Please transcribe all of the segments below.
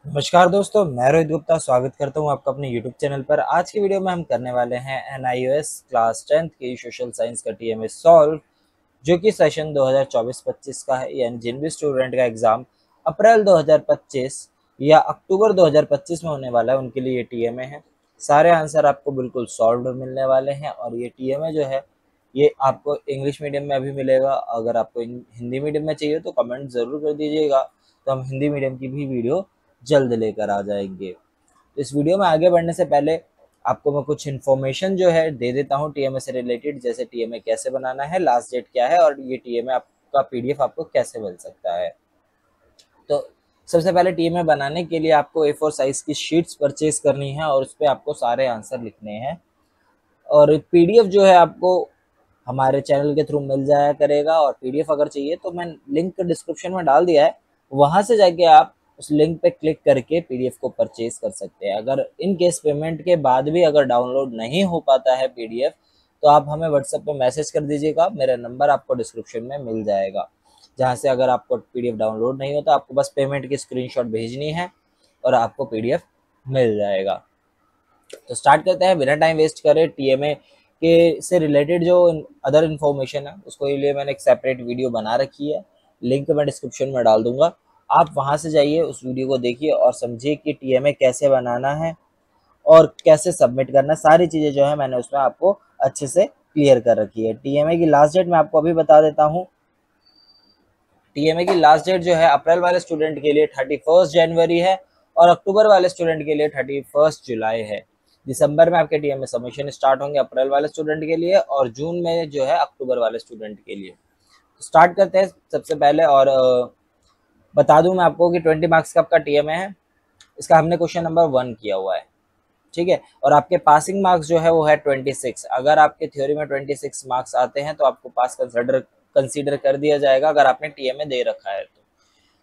नमस्कार दोस्तों, मैं रोहित गुप्ता स्वागत करता हूं आपका अपने YouTube चैनल पर। आज की वीडियो में हम करने वाले हैं NIOS क्लास 10th की सोशल साइंस का TMA सॉल्व, जो कि सेशन 2024-25 का है। यानी जिन भी स्टूडेंट का एग्जाम अप्रैल 2025 या अक्टूबर 2025 में होने वाला है उनके लिए ये TMA है। सारे आंसर आपको बिल्कुल सॉल्व मिलने वाले हैं और ये TMA जो है ये आपको इंग्लिश मीडियम में अभी मिलेगा। अगर आपको हिंदी मीडियम में चाहिए तो कमेंट ज़रूर कर दीजिएगा, तो हम हिंदी मीडियम की भी वीडियो जल्द लेकर आ जाएंगे। तो इस वीडियो में आगे बढ़ने से पहले आपको मैं कुछ इन्फॉर्मेशन जो है दे देता हूँ टीएमए से रिलेटेड, जैसे टीएमए कैसे बनाना है, लास्ट डेट क्या है और ये टीएमए आपका पीडीएफ आपको कैसे मिल सकता है। तो सबसे पहले टीएमए बनाने के लिए आपको A4 साइज की शीट्स परचेज करनी है और उस पर आपको सारे आंसर लिखने हैं। और पीडीएफ जो है आपको हमारे चैनल के थ्रू मिल जाया करेगा। और पीडीएफ अगर चाहिए तो मैं लिंक डिस्क्रिप्शन में डाल दिया है, वहां से जाके आप उस लिंक पे क्लिक करके पीडीएफ को परचेज कर सकते हैं। अगर इन केस पेमेंट के बाद भी अगर डाउनलोड नहीं हो पाता है पीडीएफ, तो आप हमें व्हाट्सएप पे मैसेज कर दीजिएगा। मेरा नंबर आपको डिस्क्रिप्शन में मिल जाएगा, जहाँ से अगर आपको पीडीएफ डाउनलोड नहीं होता, आपको बस पेमेंट की स्क्रीनशॉट भेजनी है और आपको पीडीएफ मिल जाएगा। तो स्टार्ट करते हैं बिना टाइम वेस्ट करे। टीएमए के से रिलेटेड जो अदर इन्फॉर्मेशन है उसको लिए मैंने एक सेपरेट वीडियो बना रखी है, लिंक मैं डिस्क्रिप्शन में डाल दूंगा। आप वहां से जाइए, उस वीडियो को देखिए और समझिए कि टीएमए कैसे बनाना है और कैसे सबमिट करना है। सारी चीज़ें जो है मैंने उसमें आपको अच्छे से क्लियर कर रखी है। टीएमए की लास्ट डेट मैं आपको अभी बता देता हूँ। टीएमए की लास्ट डेट जो है अप्रैल वाले स्टूडेंट के लिए 31 जनवरी है और अक्टूबर वाले स्टूडेंट के लिए 31 जुलाई है। दिसंबर में आपके टीएमए सबमिशन स्टार्ट होंगे अप्रैल वाले स्टूडेंट के लिए, और जून में जो है अक्टूबर वाले स्टूडेंट के लिए। स्टार्ट करते हैं सबसे पहले। और बता दूं मैं आपको कि 20 मार्क्स का आपका टीएमए है। इसका हमने क्वेश्चन नंबर 1 किया हुआ है, ठीक है। और आपके पासिंग मार्क्स जो है वो है 26। अगर आपके थ्योरी में 26 मार्क्स आते हैं तो आपको पास कंसीडर कर दिया जाएगा, अगर आपने टीएमए दे रखा है तो।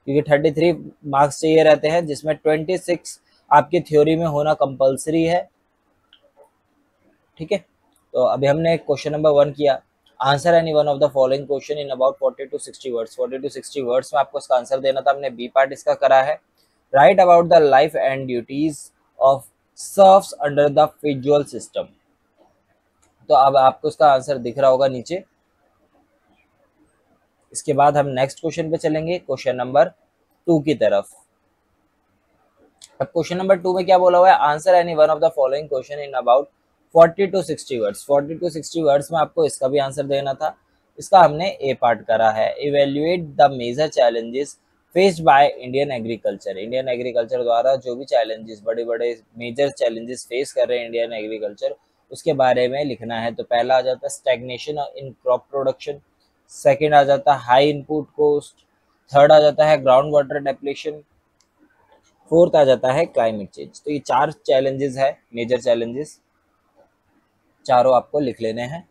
क्योंकि 33 मार्क्स चाहिए रहते हैं, जिसमें 26 आपकी थ्योरी में होना कंपलसरी है, ठीक है। तो अभी हमने क्वेश्चन नंबर 1 किया। Answer any one of the following question in about 40 to 60 words. 40 to 60 words में आपको इसका आंसर देना था। हमने बी पार्ट इसका करा है। Write about the life and duties of serfs under the feudal system. तो अब आपको इसका आंसर दिख रहा होगा नीचे। इसके बाद हम नेक्स्ट क्वेश्चन पे चलेंगे, क्वेश्चन नंबर 2 की तरफ। अब क्वेश्चन नंबर 2 में क्या बोला हुआ है? Answer any one of the following question in about 40 to 60 words. 40 to 60 words में आपको इसका भी आंसर देना था। इसका हमने ए पार्ट करा है। Evaluate the major challenges faced by Indian agriculture. Indian agriculture द्वारा जो भी चैलेंजेस, बड़े बड़े मेजर चैलेंजेस फेस कर रहे हैं इंडियन एग्रीकल्चर, उसके बारे में लिखना है। तो पहला आ जाता है stagnation in crop production, second आ जाता है हाई इनपुट कॉस्ट, थर्ड आ जाता है ग्राउंड वाटर डेप्लेशन, फोर्थ आ जाता है क्लाइमेट चेंज। तो ये 4 चैलेंजेस है, मेजर चैलेंजेस, चारों आपको लिख लेने हैं।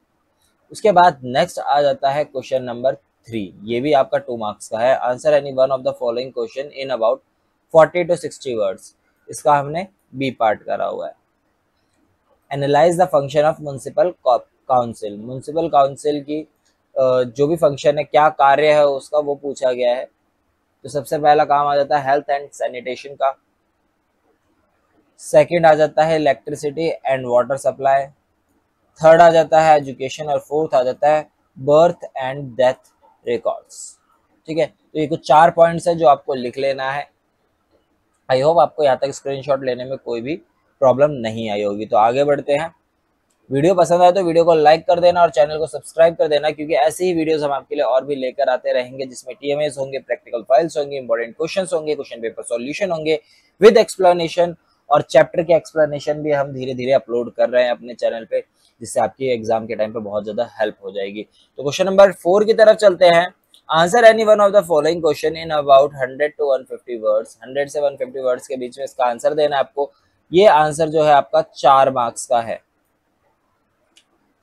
उसके बाद नेक्स्ट आ जाता है क्वेश्चन नंबर 3। ये भी आपका 2 मार्क्स का है। Answer any one of the following question in about 40 to 60 words. इसका हमने बी पार्ट करा हुआ है। Analyze the function of municipal council. Municipal council की जो भी फंक्शन है, क्या कार्य है उसका, वो पूछा गया है। तो सबसे पहला काम आ जाता है हेल्थ एंड सैनिटेशन का, सेकंड आ जाता है electricity and water supply, third आ जाता है एजुकेशन और फोर्थ आ जाता है बर्थ एंड डेथ रिकॉर्ड्स, ठीक है। तो ये कुछ 4 पॉइंट्स है जो आपको लिख लेना है। आई होप आपको यहाँ तक स्क्रीनशॉट लेने में कोई भी प्रॉब्लम नहीं आई होगी। तो आगे बढ़ते हैं। वीडियो पसंद आए तो वीडियो को लाइक कर देना और चैनल को सब्सक्राइब कर देना, क्योंकि ऐसे ही वीडियोस हम आपके लिए और भी लेकर आते रहेंगे, जिसमें टीएमएस होंगे, प्रैक्टिकल फाइल्स होंगे, इंपॉर्टेंट क्वेश्चंस होंगे, क्वेश्चन पेपर सॉल्यूशन होंगे विद एक्सप्लेनेशन, और चैप्टर के एक्सप्लेनेशन भी हम धीरे धीरे अपलोड कर रहे हैं अपने चैनल पे, जिससे आपकी एग्जाम के टाइम पे बहुत ज्यादा हेल्प हो जाएगी। तो क्वेश्चन नंबर 4 की तरफ चलते हैं। Answer any one of the following question in about 100 to 150 words. 100 से 150 वर्ड्स के बीच में इसका आंसर देना है आपको। ये आंसर जो है आपका 4 मार्क्स का है।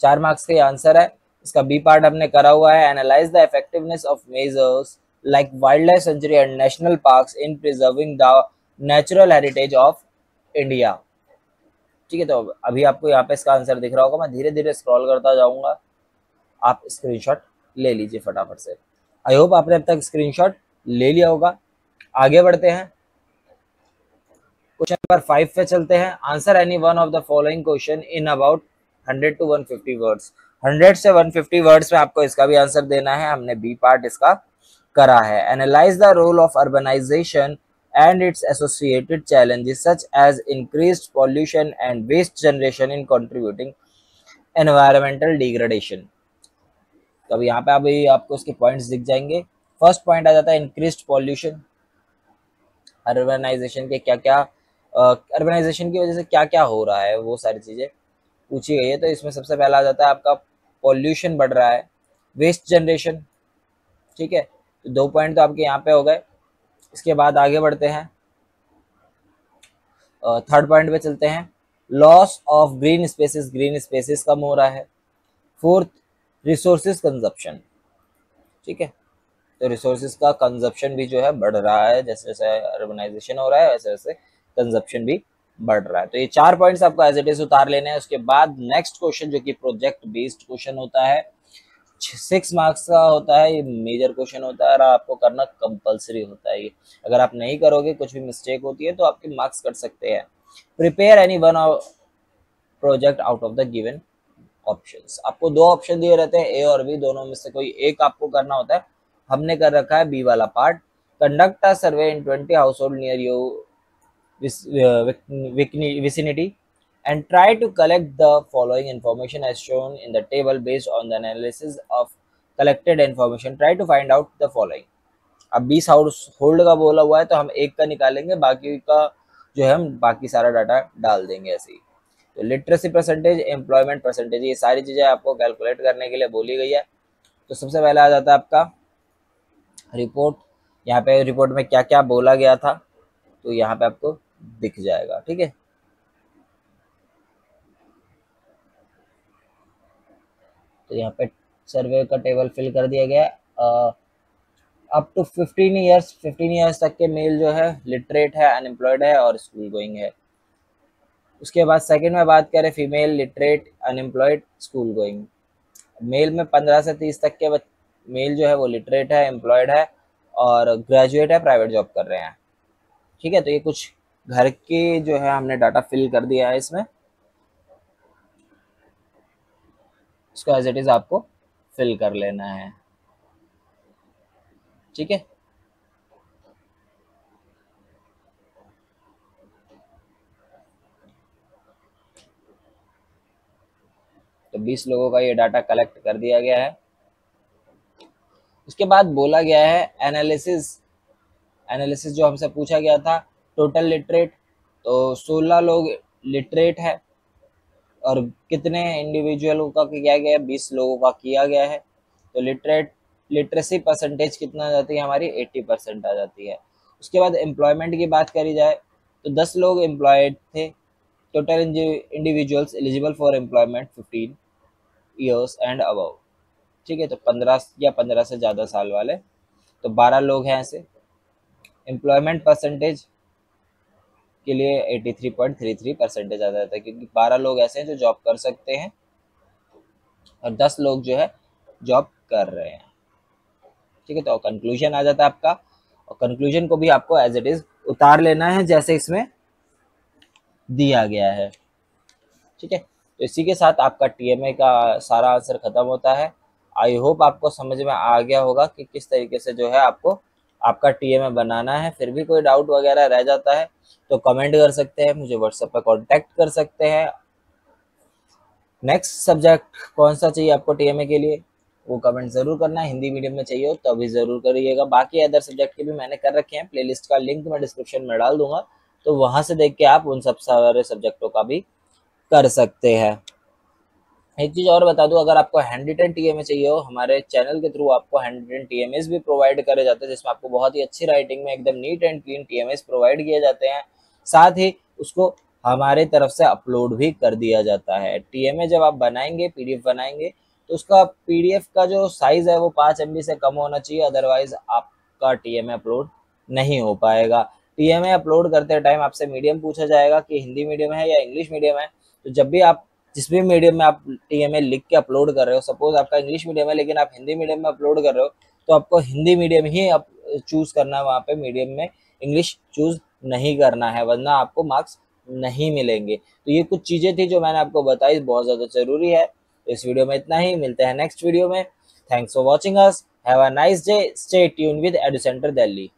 4 मार्क्स का आंसर है। इसका बी पार्ट हमने करा हुआ है। Analyze the effectiveness of measures like wild life sanctuary and national parks in preserving the natural heritage of India, ठीक है। तो अभी आपको यहाँ पे इसका आंसर दिख रहा होगा। मैं धीरे धीरे स्क्रॉल करता जाऊंगा, आप स्क्रीनशॉट ले लीजिए फटाफट से। आई होप आपने अब तक स्क्रीनशॉट ले लिया होगा। आगे बढ़ते हैं। क्वेश्चन नंबर 5 पे चलते हैं। Answer any one of the following question in about 100 to 150 words. 100 से 150 वर्ड्स में आपको इसका भी आंसर देना है। हमने बी पार्ट इसका करा है। Analyze the role of urbanization and its associated challenges such as increased pollution and waste generation in contributing environmental degradation। तो अब यहाँ पे अभी आपको इसके पॉइंट्स दिख जाएंगे। फर्स्ट पॉइंट आ जाता है इंक्रीज्ड पॉल्यूशन। अर्बनाइजेशन के क्या क्या, अर्बनाइजेशन की वजह से क्या क्या हो रहा है वो सारी चीज़ें पूछी गई है। तो इसमें सबसे पहला आ जाता है आपका पॉल्यूशन बढ़ रहा है, वेस्ट जनरेशन। ठीक है, तो 2 पॉइंट तो आपके यहाँ पे हो गए। इसके बाद आगे बढ़ते हैं, थर्ड पॉइंट पे चलते हैं। लॉस ऑफ ग्रीन स्पेसिस कम हो रहा है। Fourth, resources consumption. ठीक है, तो रिसोर्सेज का कंजप्शन भी जो है बढ़ रहा है। जैसे जैसे अर्बनाइजेशन हो रहा है वैसे वैसे कंजप्शन भी बढ़ रहा है। तो ये 4 पॉइंट्स आपको एज इट इज उतार लेने हैं। उसके बाद नेक्स्ट क्वेश्चन जो कि प्रोजेक्ट बेस्ड क्वेश्चन होता है, 6 मार्क्स का होता है। ये मेजर क्वेश्चन होता है और आपको करना कंपलसरी होता है। ये अगर आप नहीं करोगे, कुछ भी मिस्टेक होती है तो आपके मार्क्स कट सकते हैं। Prepare any one project out of the given options. आपको 2 ऑप्शन दिए रहते हैं, ए और बी, दोनों में से कोई एक आपको करना होता है। हमने कर रखा है बी वाला part. Conduct a survey in 20 house hold near you vicinity and try to collect the following information as shown in the table. Based on the analysis of collected information, try to find out the following। अब 20 house hold का बोला हुआ है तो हम एक का निकालेंगे, बाकी का जो है हम बाकी सारा डाटा डाल देंगे ऐसे ही। तो लिटरेसी परसेंटेज, एम्प्लॉयमेंट परसेंटेज, ये सारी चीज़ें आपको कैलकुलेट करने के लिए बोली गई है। तो सबसे पहले आ जाता है आपका रिपोर्ट। यहाँ पे रिपोर्ट में क्या क्या बोला गया था तो यहाँ पे आपको दिख जाएगा। ठीक है, तो यहाँ पे सर्वे का टेबल फिल कर दिया गया है। अप टू 15 ईयर्स तक के मेल जो है लिटरेट है, अनएम्प्लॉयड है और स्कूल गोइंग है। उसके बाद सेकंड में बात करें, female literate, unemployed, school going. Male में 15 से 30 तक के मेल जो है वो लिटरेट है, एम्प्लॉयड है और ग्रेजुएट है, प्राइवेट जॉब कर रहे हैं। ठीक है, तो ये कुछ घर के जो है हमने डाटा फिल कर दिया है इसमें। इसको एज इट इज आपको फिल कर लेना है। ठीक है, तो 20 लोगों का ये डाटा कलेक्ट कर दिया गया है। उसके बाद बोला गया है एनालिसिस जो हमसे पूछा गया था, टोटल लिटरेट, तो 16 लोग लिटरेट है और कितने इंडिविजुअल का किया गया है, 20 लोगों का किया गया है। तो लिटरेसी परसेंटेज कितना आ जाती है हमारी, 80% आ जाती है। उसके बाद एम्प्लॉयमेंट की बात करी जाए तो 10 लोग एम्प्लॉयड थे। Total individuals eligible for employment 15 years and above. ठीक है, तो 15 या 15 से ज़्यादा साल वाले, तो 12 लोग हैं ऐसे। एम्प्लॉयमेंट परसेंटेज के लिए 83.33% आ जाता है, क्योंकि 12 लोग ऐसे हैं जो जॉब कर सकते हैं और 10 लोग जो है जॉब कर रहे हैं। ठीक है, तो कंक्लूजन आ जाता है आपका, और कंक्लूजन को भी आपको एज इट इज उतार लेना है जैसे इसमें दिया गया है। ठीक है, तो इसी के साथ आपका टीएमए का सारा आंसर खत्म होता है। आई होप आपको समझ में आ गया होगा कि किस तरीके से जो है आपको आपका टीएमए बनाना है। फिर भी कोई डाउट वगैरह रह जाता है तो कमेंट कर सकते हैं, मुझे व्हाट्सएप पर कॉन्टैक्ट कर सकते हैं। नेक्स्ट सब्जेक्ट कौन सा चाहिए आपको टीएमए के लिए वो कमेंट जरूर करना। हिंदी मीडियम में चाहिए हो तो अभी जरूर करिएगा। बाकी अदर सब्जेक्ट के भी मैंने कर रखे हैं, प्लेलिस्ट का लिंक मैं डिस्क्रिप्शन में डाल दूंगा, तो वहां से देख के आप उन सब सारे सब्जेक्टों का भी कर सकते हैं। एक चीज़ और बता दूं, अगर आपको हैंड रिटन टीएमए चाहिए हो, हमारे चैनल के थ्रू आपको हैंड रिटन टीएमएस भी प्रोवाइड करे जाते हैं, जिसमें आपको बहुत ही अच्छी राइटिंग में एकदम neat and clean TMS provide किए जाते हैं। साथ ही उसको हमारे तरफ से अपलोड भी कर दिया जाता है। टीएमए जब आप बनाएंगे, पीडीएफ बनाएंगे, तो उसका पीडीएफ का जो साइज है वो 5 MB से कम होना चाहिए, अदरवाइज आपका टीएमए अपलोड नहीं हो पाएगा। टीएमए अपलोड करते टाइम आपसे मीडियम पूछा जाएगा कि हिंदी मीडियम है या इंग्लिश मीडियम है। तो जब भी आप जिस भी मीडियम में आप टीएमए लिख के अपलोड कर रहे हो, सपोज आपका इंग्लिश मीडियम है लेकिन आप हिंदी मीडियम में अपलोड कर रहे हो, तो आपको हिंदी मीडियम ही चूज करना है, वहाँ पे मीडियम में इंग्लिश चूज नहीं करना है, वरना आपको मार्क्स नहीं मिलेंगे। तो ये कुछ चीज़ें थी जो मैंने आपको बताई, बहुत ज़्यादा ज़रूरी है। तो इस वीडियो में इतना ही, मिलते हैं नेक्स्ट वीडियो में। Thanks for watching us, have a nice day, stay tune with edu centre Delhi.